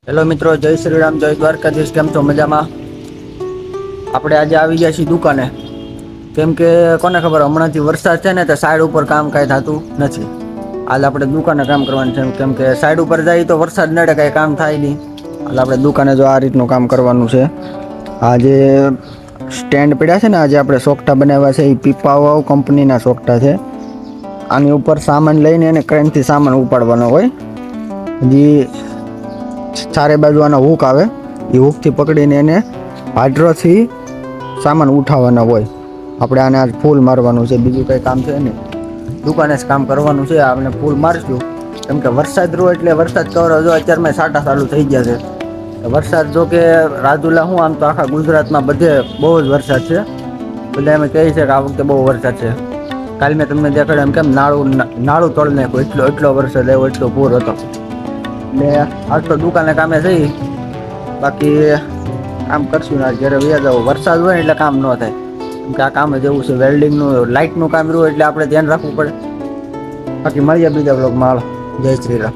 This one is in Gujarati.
હેલો મિત્રો, જય શ્રી રામ, જય દ્વારકાધીશ. કેમ છો? મજામાં? આપણે આજે આવી ગયા છીએ દુકાને. કેમ કે કોને ખબર, હમણાંથી વરસાદ છે ને તો સાઈડ ઉપર કામ કાંઈ થતું નથી. હાલ આપણે દુકાને કામ કરવાનું છે. કેમ કે સાઈડ ઉપર જાય તો વરસાદ નડે, કાંઈ કામ થાય નહીં. હાલ આપણે દુકાને જો આ રીતનું કામ કરવાનું છે. આજે સ્ટેન્ડ પડ્યા છે ને, આજે આપણે સોકટા બનાવ્યા છે. એ પીપાવાવ કંપનીના સોકટા છે. આની ઉપર સામાન લઈને એને ક્રેનથી સામાન ઉપાડવાનો હોય. હજી ચારે બાજુ આના હૂક આવે, એ હૂકથી પકડીને એને હાડરોથી સામાન ઉઠાવવાના હોય. આપણે આને આજ ફૂલ મારવાનું છે, બીજું કંઈ કામ છે નહીં. દુકાને જ કામ કરવાનું છે. આપણે ફૂલ મારશું કેમ કે વરસાદ રહ્યો એટલે વરસાદ કવર જો અત્યારમાં સાટા ચાલુ થઈ ગયા છે. વરસાદ જો કે રાજુલા હું આમ તો આખા ગુજરાતમાં બધે બહુ જ વરસાદ છે. બધા એમ કહે છે કે આ વખતે બહુ વરસાદ છે. કાલે મેં તમને દેખાડ્યું એમ કેમ નાળું તોડી નાખ્યું, એટલો વરસાદ આવ્યો, એટલો પૂર હતો. એટલે આજ તો દુકાને કામે જઈ, બાકી કામ કરશું ને જ્યારે વ્યાજ આવો. વરસાદ હોય ને એટલે કામ ન થાય. કેમ કે આ કામ જ એવું છે, વેલ્ડિંગનું લાઇટનું કામ રહ્યું એટલે આપણે ધ્યાન રાખવું પડે. બાકી મળીએ બીજા બ્લોગમાં. જય શ્રી રામ.